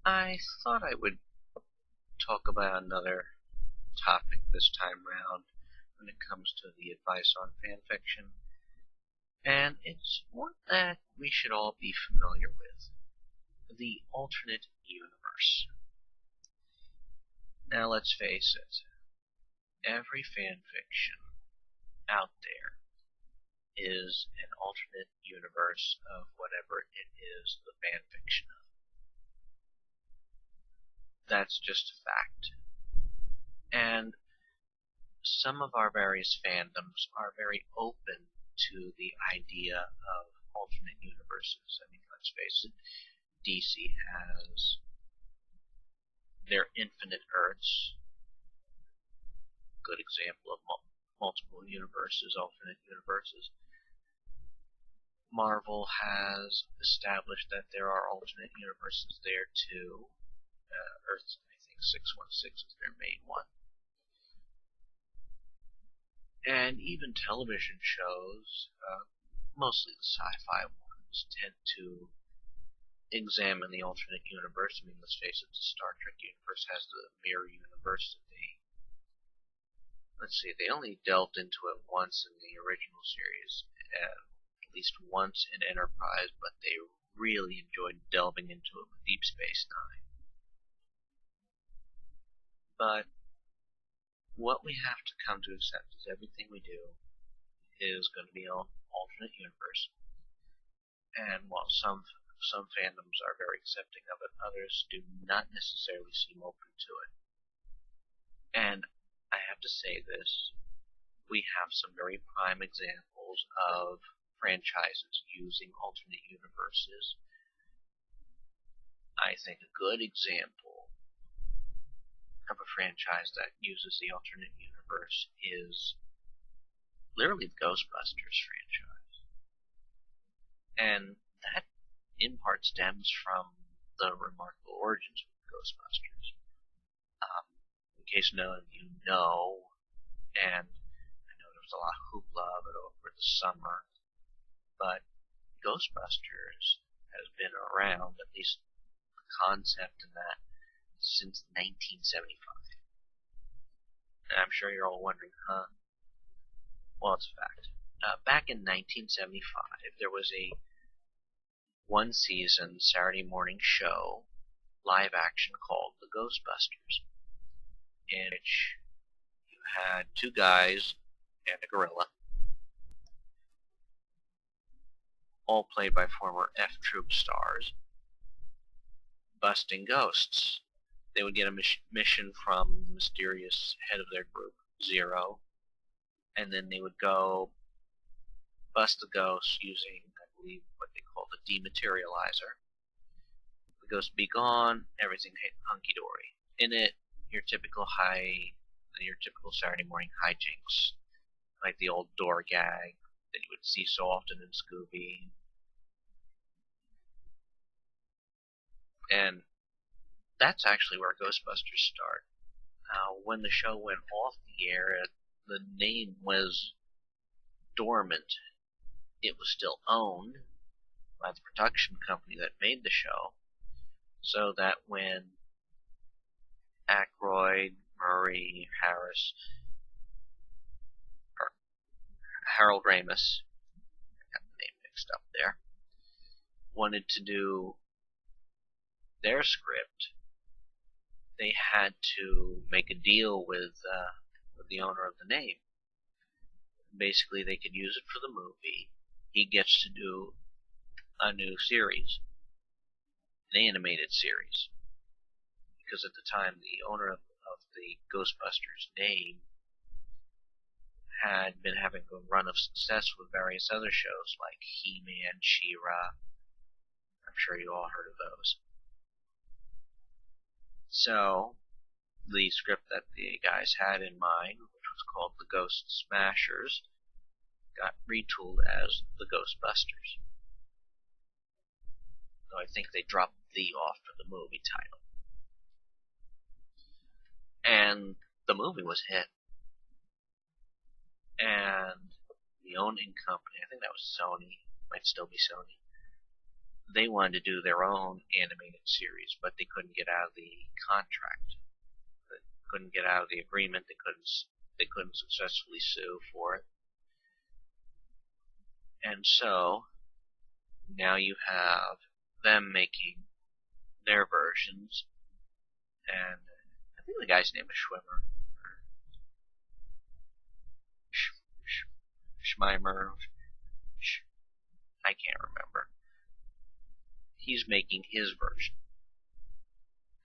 I thought I would talk about another topic this time round when it comes to the advice on fanfiction, and it's one that we should all be familiar with: the alternate universe. Now let's face it, every fanfiction out there is an alternate universe of whatever it is the fanfiction of. That's just a fact. And some of our various fandoms are very open to the idea of alternate universes. I mean, let's face it, DC has their Infinite Earths, good example of multiple universes, alternate universes. Marvel has established that there are alternate universes there too. Earth, I think 616 is their main one. And even television shows, mostly the sci-fi ones, tend to examine the alternate universe. I mean, let's face it, the Star Trek universe has the mirror universe. They only delved into it once in the original series, at least once in Enterprise, but they really enjoyed delving into it with Deep Space Nine. But what we have to come to accept is everything we do is going to be an alternate universe. And while some fandoms are very accepting of it, others do not necessarily seem open to it. And I have to say this, we have some very prime examples of franchises using alternate universes. I think a good example of a franchise that uses the alternate universe is literally the Ghostbusters franchise. And that in part stems from the remarkable origins of Ghostbusters. In case none of you know, and I know there was a lot of hoopla of it over the summer, but Ghostbusters has been around, at least the concept in that, since 1975. And I'm sure you're all wondering, huh? Well, it's a fact. Back in 1975, there was a one-season Saturday morning show, live action, called The Ghostbusters, in which you had two guys and a gorilla, all played by former F Troop stars, busting ghosts. They would get a mission from the mysterious head of their group, Zero, and then they would go bust the ghost using, I believe, what they call the dematerializer. The ghost would be gone, everything hunky-dory. In it, your typical Saturday morning hijinks, like the old door gag that you would see so often in Scooby. And that's actually where Ghostbusters start. When the show went off the air, the name was dormant. It was still owned by the production company that made the show, so that when Aykroyd, Murray, Harris, or Harold Ramis, I got the name mixed up there, wanted to do their script, they had to make a deal with the owner of the name. Basically, they could use it for the movie. He gets to do a new series, an animated series. Because at the time, the owner of the Ghostbusters name had been having a run of success with various other shows like He-Man, She-Ra. I'm sure you all heard of those. So, the script that the guys had in mind, which was called The Ghost Smashers, got retooled as The Ghostbusters. So I think they dropped the off for the movie title. And the movie was a hit. And the owning company, I think that was Sony, might still be Sony, they wanted to do their own animated series, but they couldn't get out of the contract. They couldn't get out of the agreement. They couldn't successfully sue for it. And so now you have them making their versions, and I think the guy's name is Schwimmer. Schmeimer. I can't remember. He's making his version.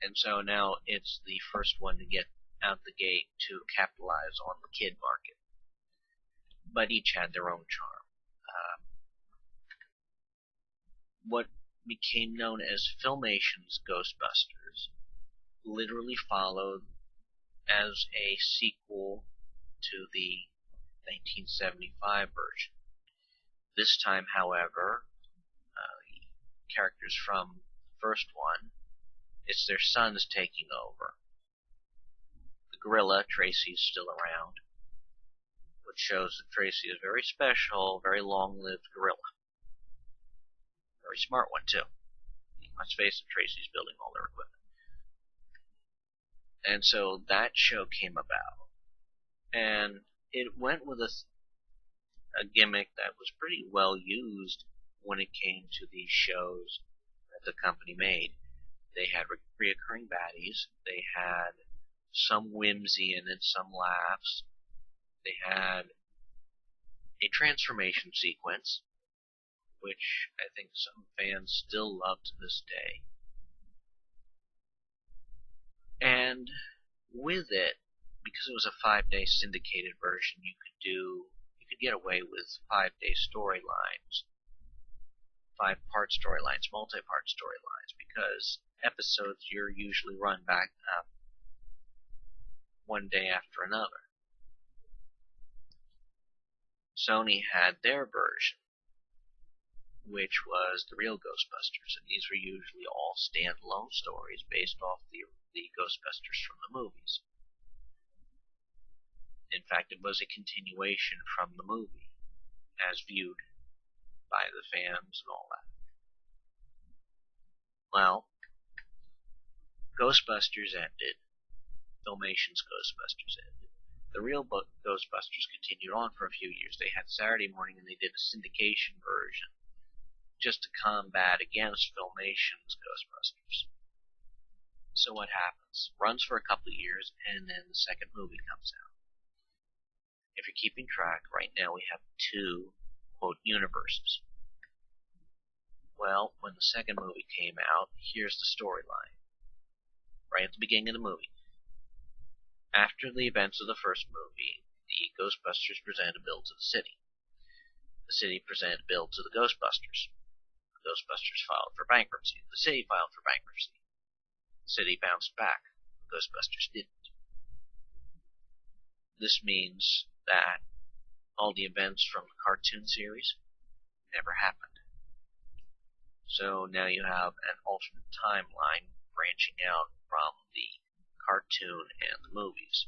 And so now it's the first one to get out the gate to capitalize on the kid market. But each had their own charm. What became known as Filmation's Ghostbusters literally followed as a sequel to the 1975 version. This time, however, the characters from the first one, it's their sons taking over. The gorilla, Tracy's still around, which shows that Tracy is a very special, very long-lived gorilla. Very smart one, too. Let's face it, Tracy's building all their equipment. And so that show came about. And it went with a gimmick that was pretty well used when it came to these shows that the company made. They had reoccurring baddies. They had some whimsy in it, some laughs. They had a transformation sequence, which I think some fans still love to this day. And with it, because it was a 5-day syndicated version, you could get away with 5-day storylines, 5-part storylines, multi-part storylines, because episodes are usually run back up one day after another. Sony had their version, which was the real Ghostbusters, and these were usually all standalone stories based off the Ghostbusters from the movies. In fact, it was a continuation from the movie, as viewed by the fans and all that. Well, Ghostbusters ended. Filmation's Ghostbusters ended. The real Ghostbusters continued on for a few years. They had Saturday morning, and they did a syndication version just to combat against Filmation's Ghostbusters. So what happens? Runs for a couple of years, and then the second movie comes out. If you're keeping track, right now we have 2, quote, universes. Well, when the second movie came out, here's the storyline. Right at the beginning of the movie. After the events of the first movie, the Ghostbusters presented a bill to the city. The city presented a bill to the Ghostbusters. The Ghostbusters filed for bankruptcy. The city filed for bankruptcy. The city bounced back. The Ghostbusters didn't. This means that all the events from the cartoon series never happened. So now you have an alternate timeline branching out from the cartoon and the movies.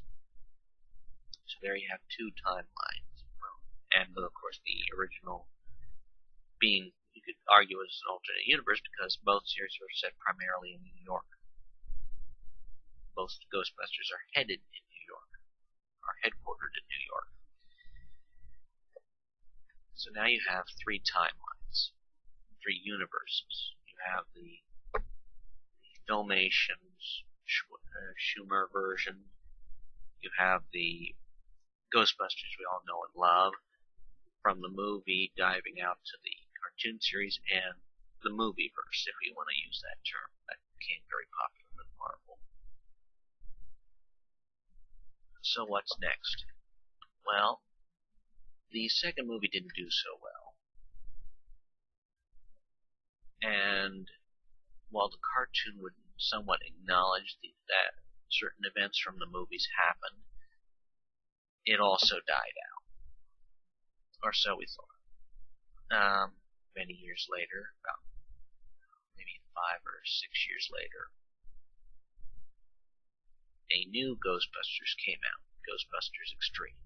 So there you have 2 timelines. And of course the original being, you could argue, as an alternate universe because both series were set primarily in New York. Both Ghostbusters are headed in New York, are headquartered in New York. So now you have 3 timelines, 3 universes. You have the Filmation's Schumer version. You have the Ghostbusters we all know and love from the movie diving out to the cartoon series, and the movieverse, if you want to use that term. That became very popular with Marvel. So what's next? Well, the second movie didn't do so well. And while the cartoon would somewhat acknowledge that certain events from the movies happened, it also died out. Or so we thought. Many years later, about maybe 5 or 6 years later, a new Ghostbusters came out, Ghostbusters Extreme.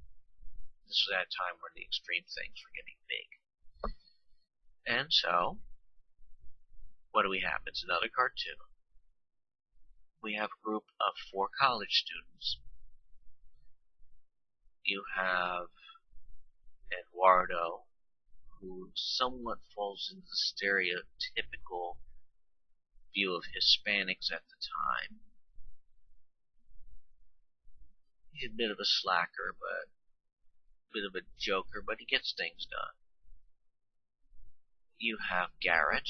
This was at a time when the extreme things were getting big. And so, what do we have? It's another cartoon. We have a group of 4 college students. You have Eduardo, who somewhat falls into the stereotypical view of Hispanics at the time. He's a bit of a slacker, but a bit of a joker, but he gets things done. You have Garrett.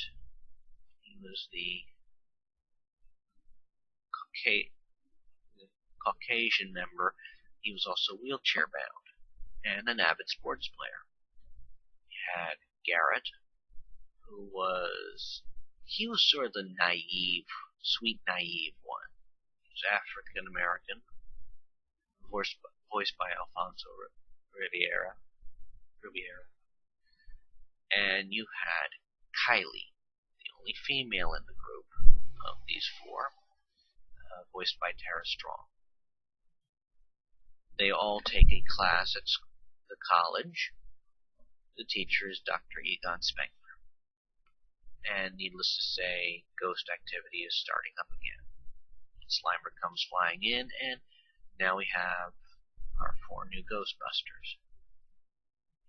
He was the Caucasian member. He was also wheelchair bound and an avid sports player. You had Garrett, who was sort of the naive, sweet naive one. He was African American, voiced by Alfonso Riviera. And you had Kylie, the only female in the group of these 4, voiced by Tara Strong. They all take a class at the college. The teacher is Dr. Egon Spengler. And needless to say, ghost activity is starting up again. Slimer comes flying in, and now we have our 4 new Ghostbusters.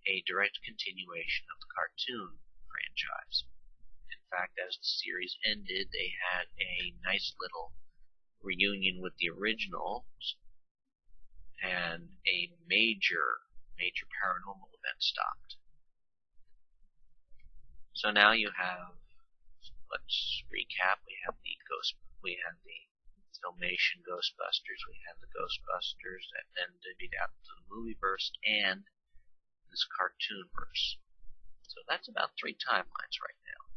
A direct continuation of the cartoon franchise. In fact, as the series ended, they had a nice little reunion with the originals, and a major paranormal event stopped. So now you have, let's recap, we have the Filmation Ghostbusters, we have the Ghostbusters that then divvied out to the movieverse and this cartoonverse. So that's about 3 timelines right now.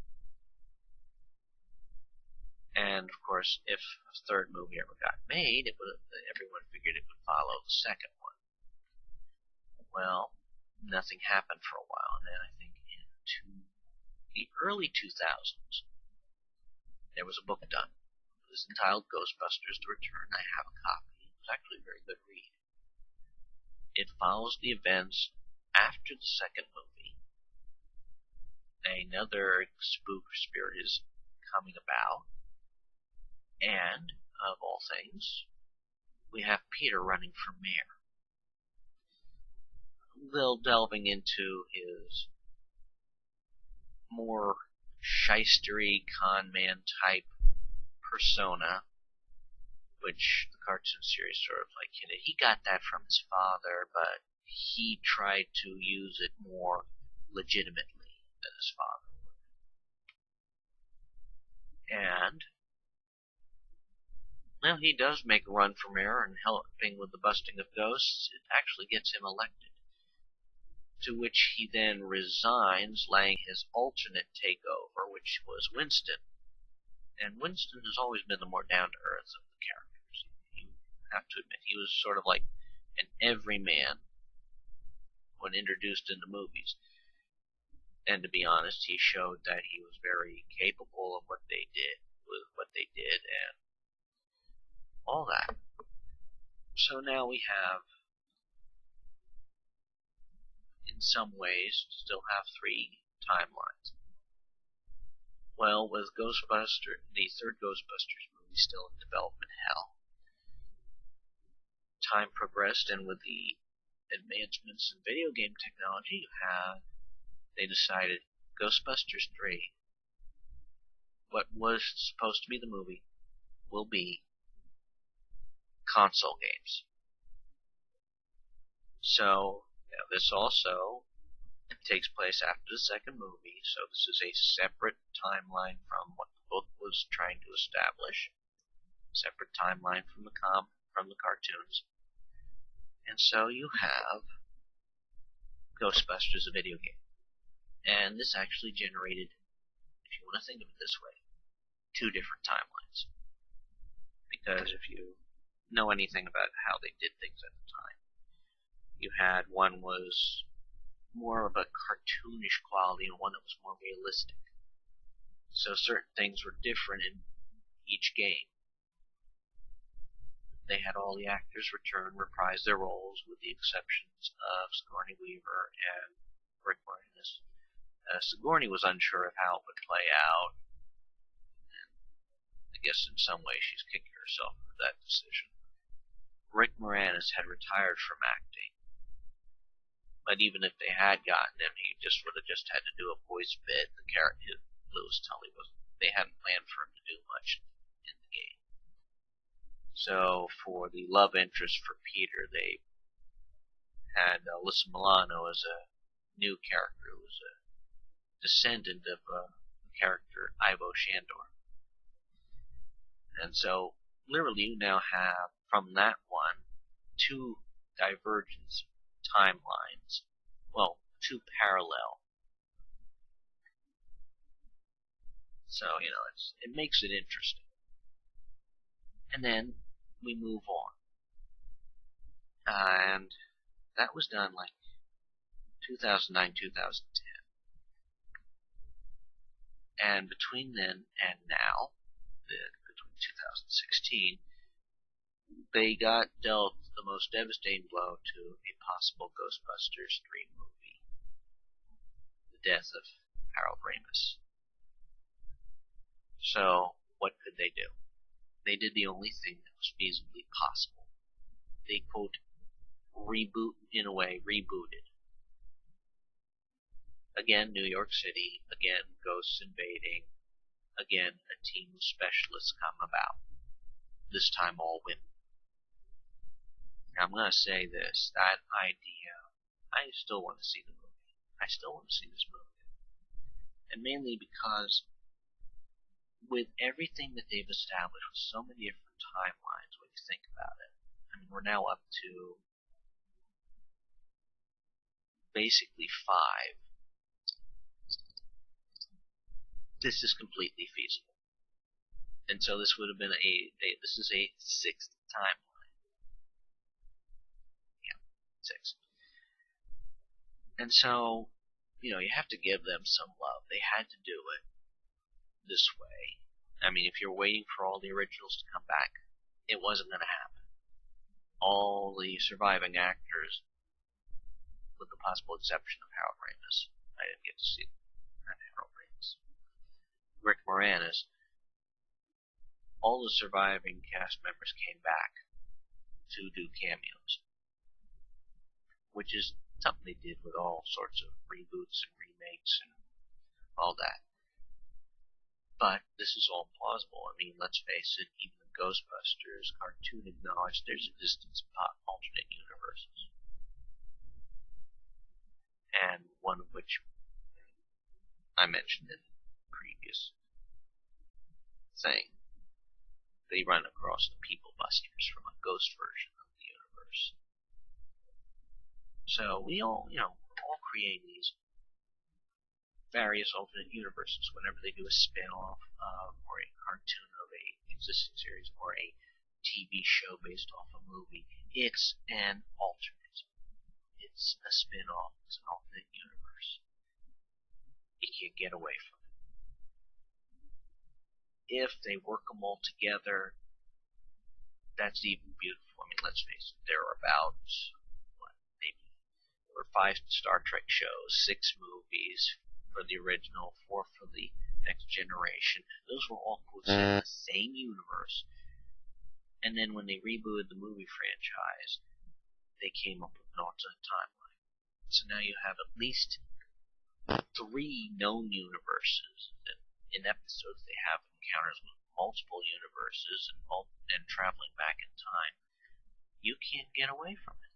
And of course, if a 3rd movie ever got made, everyone figured it would follow the 2nd one. Well, nothing happened for a while, and then I think in the early 2000s, there was a book done. It was entitled Ghostbusters: The Return. I have a copy. It was actually a very good read. It follows the events after the 2nd movie. Another spook spirit is coming about. And, of all things, we have Peter running for mayor. They'll delving into his more shystery con man type persona, which the cartoon series sort of like hinted. He got that from his father, but he tried to use it more legitimately than his father would. And well, he does make a run for mayor, and helping with the busting of ghosts, it actually gets him elected. To which he then resigns, letting his alternate take over, which was Winston. And Winston has always been the more down-to-earth of the characters. You have to admit, he was sort of like an everyman when introduced in the movies. And to be honest, he showed that he was very capable of what they did, and all that. So now we have, in some ways, still have 3 timelines. Well, with the 3rd Ghostbusters movie still in development hell, time progressed, and with the advancements in video game technology, they decided Ghostbusters 3, what was supposed to be the movie, will be console games. So, this also takes place after the 2nd movie, so this is a separate timeline from what the book was trying to establish, separate timeline from the cartoons. And so you have Ghostbusters, a video game. And this actually generated, if you want to think of it this way, 2 different timelines. Because if you know anything about how they did things at the time, you had one was more of a cartoonish quality and one that was more realistic. So certain things were different in each game. They had all the actors reprise their roles, with the exceptions of Sigourney Weaver and Rick Moranis. Sigourney was unsure of how it would play out. guess in some way she's kicking herself for that decision. Rick Moranis had retired from acting, but even if they had gotten him, he would have had to do a voice bit. The character Lewis Tully they hadn't planned for him to do much in the game. So for the love interest for Peter, they had Alyssa Milano as a new character who was a descendant of the character Ivo Shandor. And so literally you now have, from that one, two divergent timelines. Well, two parallel. So, it makes it interesting. And then we move on. And that was done like 2009, 2010. And between then and now, between 2016, they got dealt the most devastating blow to a possible Ghostbusters 3 movie. The death of Harold Ramis. So, what could they do? They did the only thing that was feasibly possible. They, quote, rebooted. Again, New York City. Again, ghosts invading. Again, a team of specialists come about. This time all women. Now, I'm going to say this. That idea, I still want to see the movie. I still want to see this movie. And mainly because with everything that they've established with so many different timelines, when you think about it, I mean, we're now up to basically 5. This is completely feasible. And so this would have been this is a 6th timeline. Yeah, 6. And so, you have to give them some love. They had to do it this way. I mean, if you're waiting for all the originals to come back, it wasn't going to happen. All the surviving actors, with the possible exception of Harold Ramis, I didn't get to see Harold Ramis. Rick Moranis, all the surviving cast members came back to do cameos, which is something they did with all sorts of reboots and remakes and all that. But this is all plausible. I mean, let's face it, even the Ghostbusters cartoon acknowledged there's existence of alternate universes. And one of which I mentioned in the previous thing. They run across the People Busters from a ghost version of the universe. So we all create these various alternate universes whenever they do a spin-off or a cartoon of a existing series or a TV show based off a movie. It's an alternate. It's a spin-off. It's an alternate universe. You can't get away from it. If they work them all together, that's even beautiful. I mean, let's face it, there are about, there were 5 Star Trek shows, 6 movies for the original, 4 for the Next Generation. Those were all set in the same universe. And then when they rebooted the movie franchise, they came up with an alternate timeline. So now you have at least 3 known universes. In episodes, they have encounters with multiple universes and traveling back in time. You can't get away from it.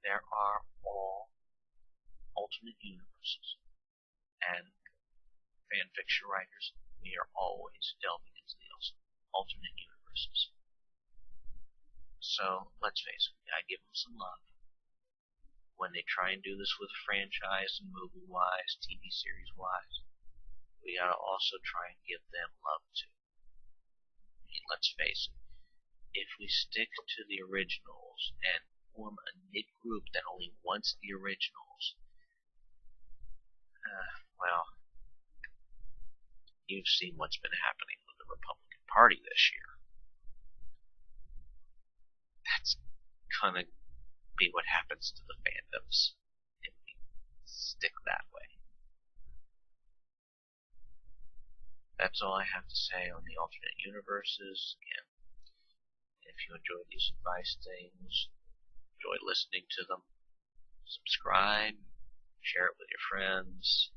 There are all alternate universes. And fanfiction writers, we are always delving into the alternate universes. So, let's face it, I give them some love. When they try and do this with franchise and movie-wise, TV series-wise, we gotta also try and give them love too. I mean, let's face it, if we stick to the originals and form a knit group that only wants the originals, well, you've seen what's been happening with the Republican Party this year. That's gonna be what happens to the fandoms if we stick that way. that's all I have to say on the alternate universes. Again, if you enjoy these advice things, enjoy listening to them, subscribe, share it with your friends.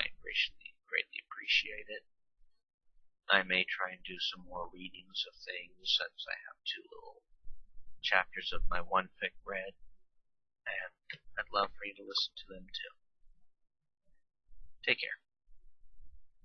I greatly appreciate it. I may try and do some more readings of things since I have 2 little chapters of my one fic read, and I'd love for you to listen to them too. Take care.